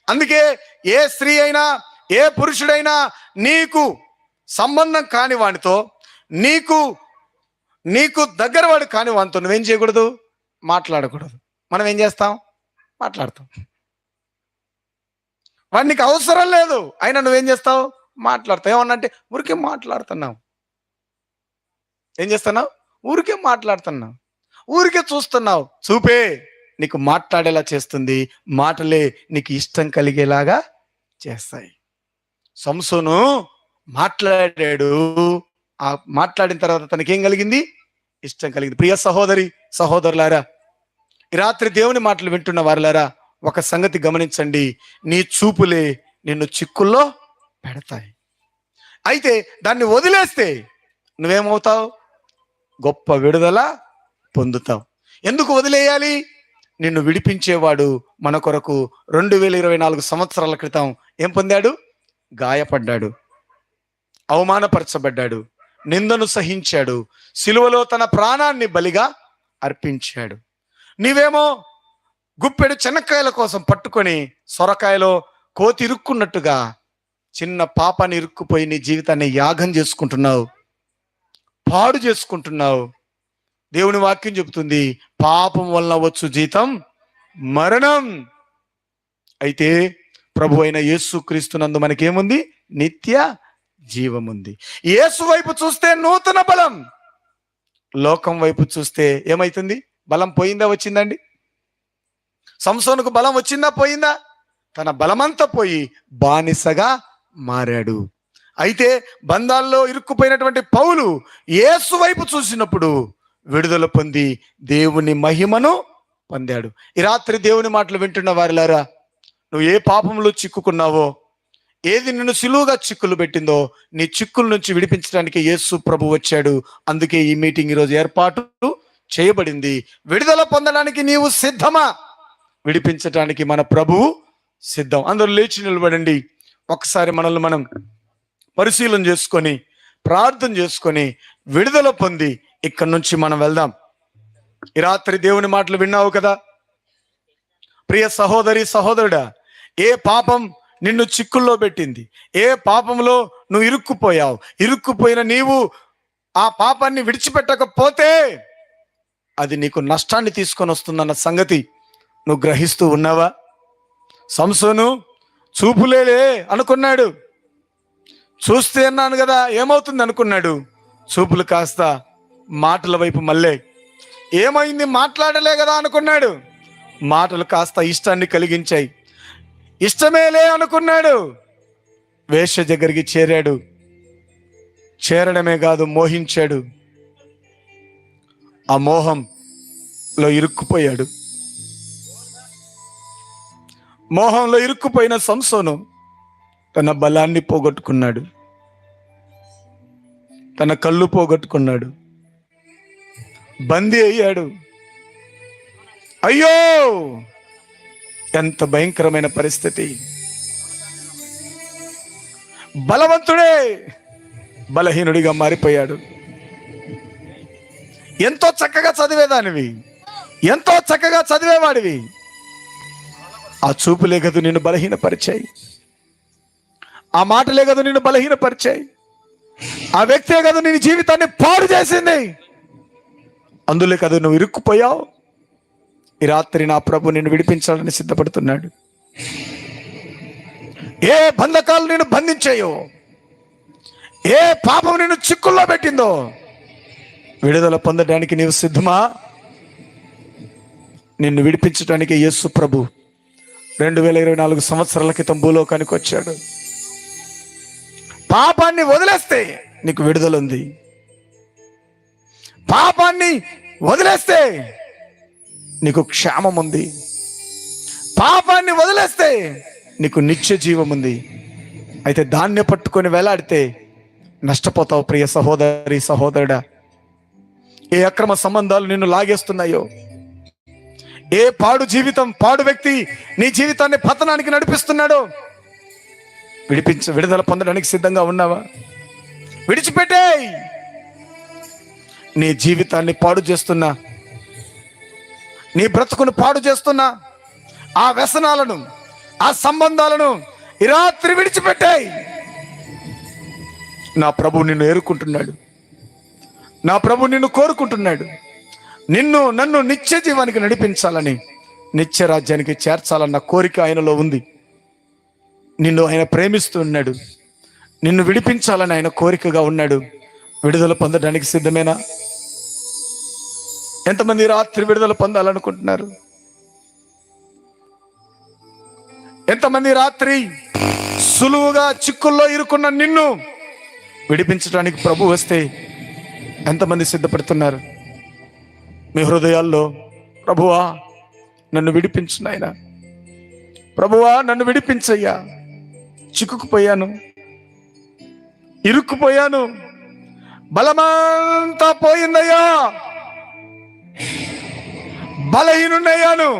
అందుకే ఏ స్త్రీ అయినా ఏ పురుషుడైనా నీకు సంబంధం కాని వాడితో, నీకు దగ్గర వాడు కాని వాడితో నువ్వేం చేయకూడదు? మాట్లాడకూడదు. మనం ఏం చేస్తాం? మాట్లాడతాం. వాడికి అవసరం లేదు, అయినా నువ్వేం చేస్తావు? మాట్లాడతావు. ఏమన్నంటే ఊరికే మాట్లాడుతున్నావు. ఏం చేస్తున్నావు? ఊరికే మాట్లాడుతున్నావు, ఊరికే చూస్తున్నావు. చూపే నీకు మాట్లాడేలా చేస్తుంది, మాటలే నీకు ఇష్టం కలిగేలాగా చేస్తాయి. సంసోను మాట్లాడాడు. ఆ మాట్లాడిన తర్వాత తనకేం కలిగింది? ఇష్టం కలిగింది. ప్రియ సహోదరి సహోదరులారా, ఈ రాత్రి దేవుని మాటలు వింటున్న వారులారా, ఒక సంగతి గమనించండి. నీ చూపులే నిన్ను చిక్కుల్లో పెడతాయి. అయితే దాన్ని వదిలేస్తే నువ్వేమవుతావు? గొప్ప విడుదల పొందుతావు. ఎందుకు వదిలేయాలి? నిన్ను విడిపించేవాడు మన కొరకు 2024 సంవత్సరాల క్రితం ఏం పొందాడు? గాయపడ్డాడు, అవమానపరచబడ్డాడు, నిందను సహించాడు, సిలువలో తన ప్రాణాన్ని బలిగా అర్పించాడు. నీవేమో గుప్పెడు చెనక్కాయల కోసం పట్టుకొని సొరకాయలో కోతి ఇరుక్కున్నట్టుగా చిన్న పాపాన్ని ఇరుక్కుపోయి నీ జీవితాన్ని యాగం చేసుకుంటున్నావు, పాడు చేసుకుంటున్నావు. దేవుని వాక్యం చెబుతుంది, పాపం వలన వచ్చు జీతం మరణం. అయితే ప్రభు అయిన యేసుక్రీస్తునందు మనకేముంది? నిత్య జీవం ఉంది. యేసు వైపు చూస్తే నూతన బలం, లోకం వైపు చూస్తే ఏమైతుంది? బలం పోయిందా వచ్చిందండి? సంసోనుకు బలం వచ్చిందా పోయిందా? తన బలమంతా పోయి బానిసగా మారాడు. అయితే బంధాల్లో ఇరుక్కుపోయినటువంటి పౌలు యేసు వైపు చూసినప్పుడు విడుదల పొంది దేవుని మహిమను పొందాడు. ఈ రాత్రి దేవుని మాటలు వింటున్న వారిలారా, నువ్వు ఏ పాపంలో చిక్కుకున్నావో, ఏది నిన్ను సులువుగా చిక్కులు పెట్టిందో, నీ చిక్కుల నుంచి విడిపించడానికి యేసు ప్రభు వచ్చాడు. అందుకే ఈ మీటింగ్ ఈరోజు ఏర్పాటు చేయబడింది. విడుదల పొందడానికి నీవు సిద్ధమా? విడిపించడానికి మన ప్రభువు సిద్ధం. అందరూ లేచి నిలబడండి. ఒకసారి మనల్ని మనం పరిశీలన చేసుకొని ప్రార్థన చేసుకొని విడుదల పొంది ఇక్కడి నుంచి మనం వెళ్దాం. ఈ రాత్రి దేవుని మాటలు విన్నావు కదా ప్రియ సహోదరి సహోదరుడా, ఏ పాపం నిన్ను చిక్కుల్లో పెట్టింది? ఏ పాపంలో నువ్వు ఇరుక్కుపోయావు? ఇరుక్కుపోయిన నీవు ఆ పాపాన్ని విడిచిపెట్టకపోతే అది నీకు నష్టాన్ని తీసుకొని వస్తుందన్న సంగతి నువ్వు గ్రహిస్తూ ఉన్నావా? సంసోను చూపులేలే అనుకున్నాడు, చూస్తే అన్నాను కదా ఏమవుతుంది అనుకున్నాడు. చూపులు కాస్త మాటల వైపు మళ్ళీ ఏమైంది? మాట్లాడలే కదా అనుకున్నాడు. మాటలు కాస్త ఇష్టాన్ని కలిగించాయి. ఇష్టమేలే అనుకున్నాడు. వేశ్య దగ్గరికి చేరాడు. చేరడమే కాదు, మోహించాడు. ఆ మోహంలో ఇరుక్కుపోయాడు. మోహంలో ఇరుక్కుపోయిన సంసోను తన బలాన్ని పోగొట్టుకున్నాడు, తన కళ్ళు పోగొట్టుకున్నాడు, బందీ అయ్యాడు. అయ్యో ఎంత భయంకరమైన పరిస్థితి! బలవంతుడే బలహీనుడిగా మారిపోయాడు. ఎంతో చక్కగా చదివేదానివి, ఎంతో చక్కగా చదివేవాడివి, ఆ చూపులే గదు నిన్ను బలహీనపరిచాయి, ఆ మాటలే గదు నిన్ను బలహీనపరిచాయి, ఆ వ్యక్తే గదు నీ జీవితాన్ని పాడు చేసింది. అందులే కదా నువ్వు ఇరుక్కుపోయావు. ఈ రాత్రి నా ప్రభు నిన్ను విడిపించాలని సిద్ధపడుతున్నాడు. ఏ బంధకాలు నిన్ను బంధించాయో, ఏ పాపం నిన్ను చిక్కుల్లో పెట్టిందో, విడుదల పొందడానికి నీవు సిద్ధమా? నిన్ను విడిపించడానికి యేసు ప్రభు 2024 సంవత్సరాల క్రితం భూలోకానికి వచ్చాడు. పాపాన్ని వదిలేస్తే నీకు విడుదల ఉంది. పాపాన్ని వదిలేస్తే నీకు క్షేమం ఉంది. పాపాన్ని వదిలేస్తే నీకు నిత్య జీవం ఉంది. అయితే దాన్ని పట్టుకొని వేలాడితే నష్టపోతావు ప్రియ సహోదరి, సహోదరుడా. ఏ అక్రమ సంబంధాలు నిన్ను లాగేస్తున్నాయో, ఏ పాడు జీవితం, పాడు వ్యక్తి నీ జీవితాన్ని పతనానికి నడిపిస్తున్నాడో, విడుదల పొందడానికి సిద్ధంగా ఉన్నావా? విడిచిపెట్టేయ్. నీ జీవితాన్ని పాడు చేస్తున్నా, నీ బ్రతుకును పాడు చేస్తున్నా ఆ వ్యసనాలను, ఆ సంబంధాలను ఈ రాత్రి విడిచిపెట్టాయి. నా ప్రభు నిన్ను ఏరుకుంటున్నాడు. నా ప్రభు నిన్ను కోరుకుంటున్నాడు. నన్ను నిత్య జీవానికి నడిపించాలని, నిత్య రాజ్యానికి చేర్చాలన్న కోరిక ఆయనలో ఉంది. నిన్ను ఆయన ప్రేమిస్తున్నాడు. నిన్ను విడిపించాలని ఆయన కోరికగా ఉన్నాడు. విడుదల పొందడానికి సిద్ధమేనా? ఎంతమంది రాత్రి విడుదల పొందాలనుకుంటున్నారు? ఎంతమంది రాత్రి సులువుగా చిక్కుల్లో ఇరుకున్న నిన్ను విడిపించడానికి ప్రభు వస్తే ఎంతమంది సిద్ధపడుతున్నారు? మీ హృదయాల్లో, ప్రభువా నన్ను విడిపించు నాయనా, ప్రభువా నన్ను విడిపించయ్యా, చిక్కుకుపోయాను, ఇరుక్కుపోయాను, బలమంతా పోయిందయ్యా, బలహీనున్నయ్యాను,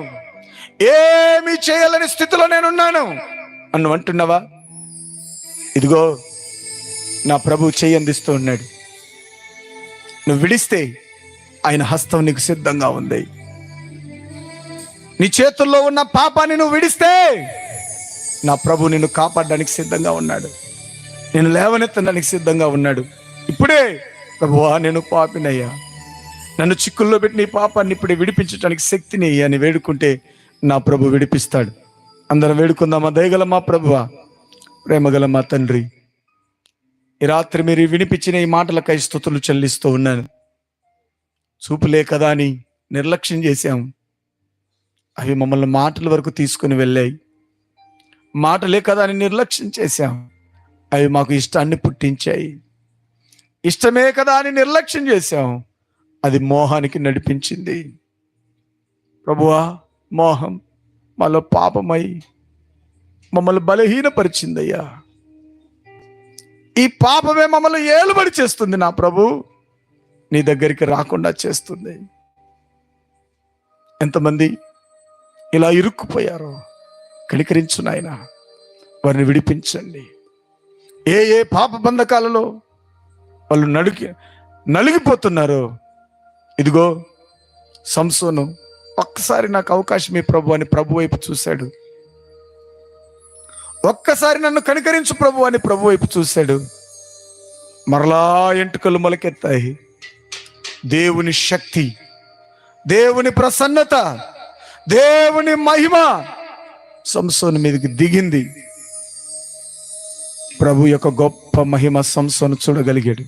ఏమి చేయాలని స్థితిలో నేనున్నాను అన్ను అంటున్నావా? ఇదిగో నా ప్రభు చేయి అందిస్తూ ఉన్నాడు. నువ్వు విడిస్తే ఆయన హస్తం నీకు సిద్ధంగా ఉంది. నీ చేతుల్లో ఉన్న పాపాన్ని నువ్వు విడిస్తే నా ప్రభు నిన్ను కాపాడడానికి సిద్ధంగా ఉన్నాడు. నేను లేవనెత్తడానికి సిద్ధంగా ఉన్నాడు. ఇప్పుడే ప్రభువా నేను పాపినయ్యా, నన్ను చిక్కుల్లో పెట్టి నీ పాపాన్ని ఇప్పుడే విడిపించడానికి శక్తిని అని వేడుకుంటే నా ప్రభు విడిపిస్తాడు. అందరం వేడుకుందామా? దయగల మా ప్రభువా, ప్రేమగల మా తండ్రి, ఈ రాత్రి మీరు వినిపించిన ఈ మాటలకై స్తుతులు చెల్లిస్తూ ఉన్నాను. చూపులే కదా అని నిర్లక్ష్యం చేశాం. అవి మమ్మల్ని మాటల వరకు తీసుకుని వెళ్ళాయి. మాటలే కదా అని నిర్లక్ష్యం చేశాం. అవి మాకు ఇష్టాన్ని పుట్టించాయి. ఇష్టమే కదా అని నిర్లక్ష్యం చేశాం. అది మోహానికి నడిపించింది. ప్రభువా, మోహం మాలో పాపమై మమ్మల్ని బలహీనపరిచిందయ్యా. ఈ పాపమే మమ్మల్ని ఏలుబడి చేస్తుంది. నా ప్రభు నీ దగ్గరికి రాకుండా చేస్తుంది. ఎంతమంది ఇలా ఇరుక్కుపోయారో కనికరించు నాయనా, వారిని విడిపించండి. ఏ పాప బంధకాలలో వాళ్ళు నలిగిపోతున్నారో, ఇదిగో సంసోను ఒక్కసారి నాకు అవకాశం ఈ ప్రభు అని ప్రభు వైపు చూశాడు. ఒక్కసారి నన్ను కనికరించు ప్రభు అని ప్రభు వైపు చూశాడు. మరలా ఎంటుకలు మొలకెత్తాయి. దేవుని శక్తి, దేవుని ప్రసన్నత, దేవుని మహిమ సంసోను మీదకి దిగింది. ప్రభు యొక్క గొప్ప మహిమ సంసోను చూడగలిగాడు.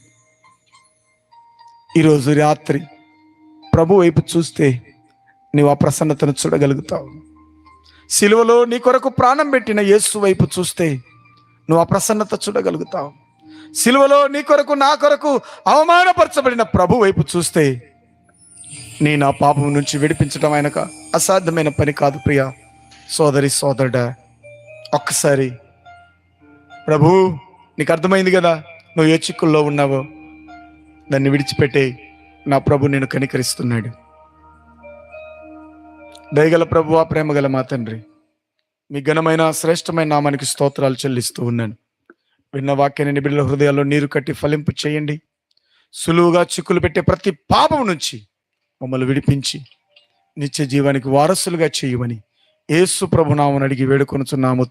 ఈరోజు రాత్రి ప్రభు వైపు చూస్తే నీవు ఆ ప్రసన్నతను చూడగలుగుతావు. సిలువలో నీ కొరకు ప్రాణం పెట్టిన యేసు వైపు చూస్తే నువ్వు ఆ ప్రసన్నత చూడగలుగుతావు. సిలువలో నీ కొరకు, నా కొరకు అవమానపరచబడిన ప్రభు వైపు చూస్తే నా పాపం నుంచి విడిపించడం ఆయనకు అసాధ్యమైన పని కాదు. ప్రియ సోదరి, సోదరుడా, ఒక్కసారి ప్రభు నీకు అర్థమైంది కదా, నువ్వు ఏ చిక్కుల్లో ఉన్నావో దాన్ని విడిచిపెట్టే నా ప్రభు నేను కనికరిస్తున్నాడు. దయగల ప్రభువా, ప్రేమగల మా తండ్రి, మీ ఘనమైన శ్రేష్టమైన నామానికి స్తోత్రాలు చెల్లిస్తూ ఉన్నాను. విన్న వాక్యాన్ని బిడ్డల హృదయాల్లో నీరు కట్టి ఫలింపు చేయండి. సులువుగా చిక్కులు పెట్టే ప్రతి పాపం నుంచి మమ్మల్ని విడిపించి నిత్య జీవానికి వారసులుగా చేయమని యేసు ప్రభు నామమున అడిగి వేడుకొనుచున్నాము.